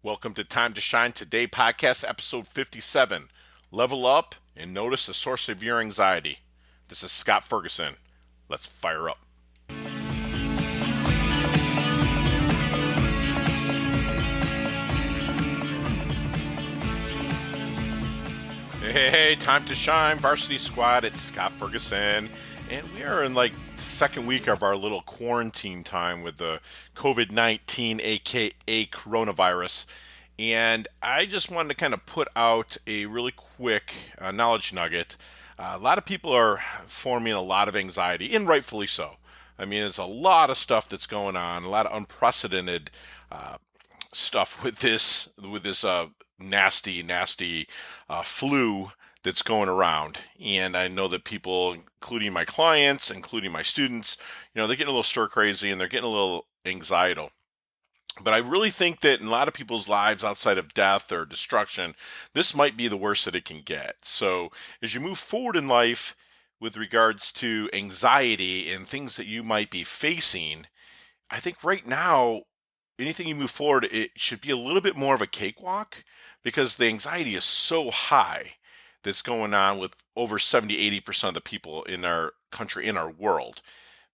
Welcome to Time to Shine Today podcast episode 57. Level up and notice the source of your anxiety. This is Scott Ferguson. Let's fire up. Hey, time to shine, varsity squad. It's Scott Ferguson, and we are in like the second week of our little quarantine time with the COVID-19, aka coronavirus. And I just wanted to kind of put out a really quick knowledge nugget. A lot of people are forming a lot of anxiety, and rightfully so. I mean, there's a lot of stuff that's going on, a lot of unprecedented stuff with this nasty flu that's going around. And I know that people, including my clients, including my students, they're getting a little stir crazy and they're getting a little anxiety. But I really think that in a lot of people's lives outside of death or destruction, this might be the worst that it can get. So as you move forward in life with regards to anxiety and things that you might be facing, I think right now, anything you move forward, it should be a little bit more of a cakewalk because the anxiety is so high that's going on with over 70-80% of the people in our country, in our world.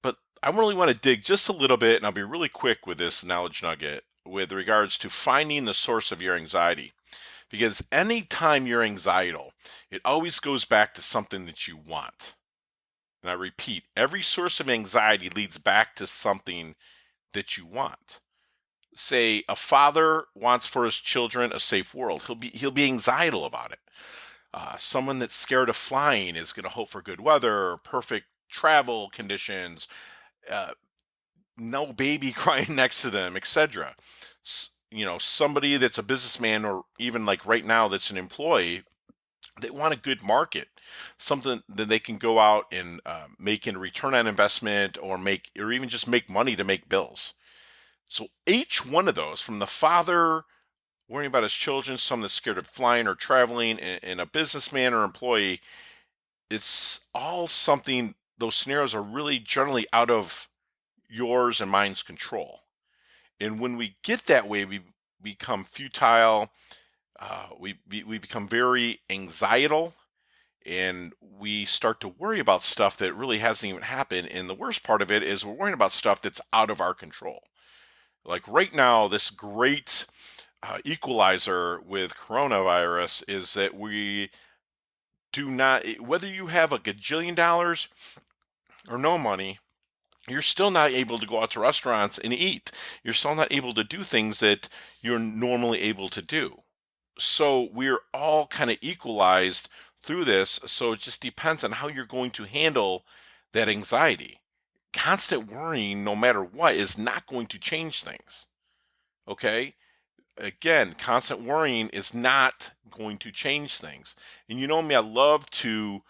But I really want to dig just a little bit, and I'll be really quick with this knowledge nugget with regards to finding the source of your anxiety. Because anytime you're anxiety, it always goes back to something that you want. And I repeat, every source of anxiety leads back to something that you want. Say a father wants for his children a safe world. He'll be anxiety about it. Someone that's scared of flying is going to hope for good weather, perfect travel conditions, no baby crying next to them, etc. Somebody that's a businessman or even like right now that's an employee, they want a good market, something that they can go out and make a return on investment or even just make money to make bills. So each one of those, from the father worrying about his children, someone that's scared of flying or traveling, and a businessman or employee, it's all something, those scenarios are really generally out of yours and mine's control. And when we get that way, we become futile, we become very anxietal, and we start to worry about stuff that really hasn't even happened. And the worst part of it is we're worrying about stuff that's out of our control. Like right now, this great equalizer with coronavirus is that we do not, whether you have a gajillion dollars or no money, you're still not able to go out to restaurants and eat. You're still not able to do things that you're normally able to do. So we're all kind of equalized through this. So it just depends on how you're going to handle that anxiety. Constant worrying, no matter what, is not going to change things. Okay? Again, constant worrying is not going to change things. And you know me, I love to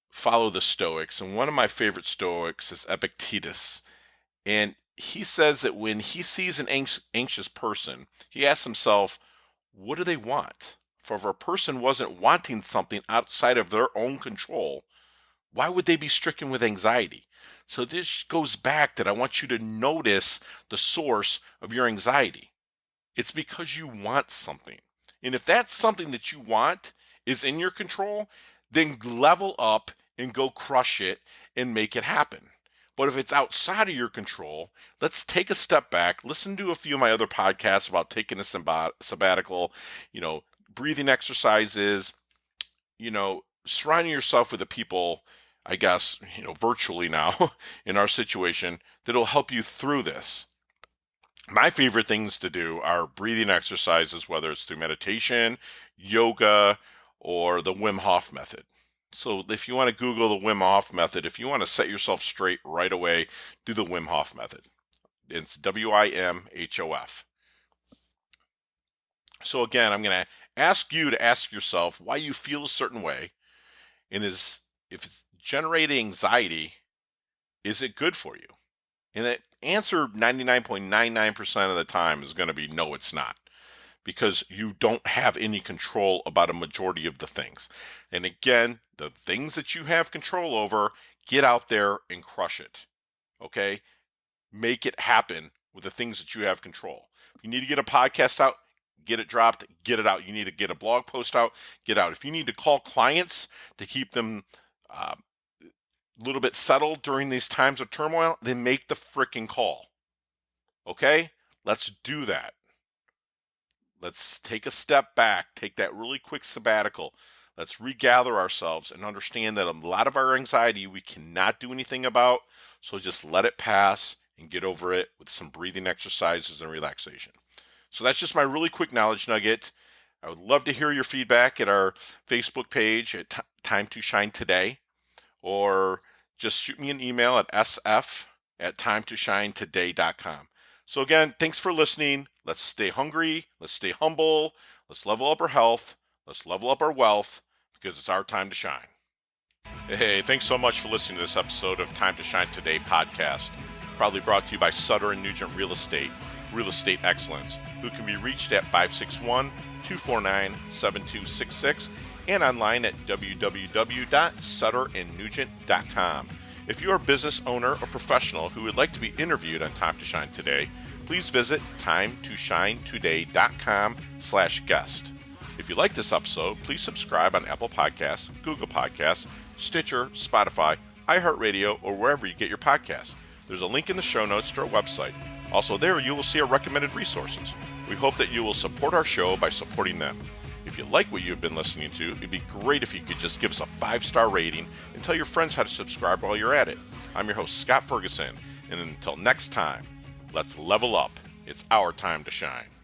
follow the Stoics. And one of my favorite Stoics is Epictetus. And he says that when he sees an anxious person, he asks himself, what do they want? For if a person wasn't wanting something outside of their own control, why would they be stricken with anxiety? So this goes back that I want you to notice the source of your anxiety. It's because you want something. And if that's something that you want is in your control, then level up and go crush it and make it happen. But if it's outside of your control, let's take a step back, listen to a few of my other podcasts about taking a sabbatical, breathing exercises, surrounding yourself with the people, I guess, virtually now in our situation that'll help you through this. My favorite things to do are breathing exercises, whether it's through meditation, yoga, or the Wim Hof method. So if you want to Google the Wim Hof method, if you want to set yourself straight right away, do the Wim Hof method. It's WIMHOF. So again, I'm going to ask you to ask yourself why you feel a certain way, and if it's generating anxiety, is it good for you? And the answer 99.99% of the time is going to be no, it's not. Because you don't have any control about a majority of the things. And again, the things that you have control over, get out there and crush it. Okay? Make it happen with the things that you have control. If you need to get a podcast out, get it dropped, get it out. You need to get a blog post out, get out. If you need to call clients to keep them a little bit settled during these times of turmoil, then make the freaking call. Okay? Let's do that. Let's take a step back, take that really quick sabbatical. Let's regather ourselves and understand that a lot of our anxiety we cannot do anything about, so just let it pass and get over it with some breathing exercises and relaxation. So that's just my really quick knowledge nugget. I would love to hear your feedback at our Facebook page at Time to Shine Today, or just shoot me an email at sf@timetoshinetoday.com. So again, thanks for listening. Let's stay hungry. Let's stay humble. Let's level up our health. Let's level up our wealth, because it's our time to shine. Hey, thanks so much for listening to this episode of Time to Shine Today podcast, proudly brought to you by Sutter & Nugent Real Estate Excellence, who can be reached at 561-249-7266 and online at www.sutterandnugent.com. If you are a business owner or professional who would like to be interviewed on Time to Shine Today, please visit timetoshinetoday.com/guest. If you like this episode, please subscribe on Apple Podcasts, Google Podcasts, Stitcher, Spotify, iHeartRadio, or wherever you get your podcasts. There's a link in the show notes to our website. Also there, you will see our recommended resources. We hope that you will support our show by supporting them. If you like what you've been listening to, it'd be great if you could just give us a 5-star rating and tell your friends how to subscribe while you're at it. I'm your host, Scott Ferguson, and until next time, let's level up. It's our time to shine.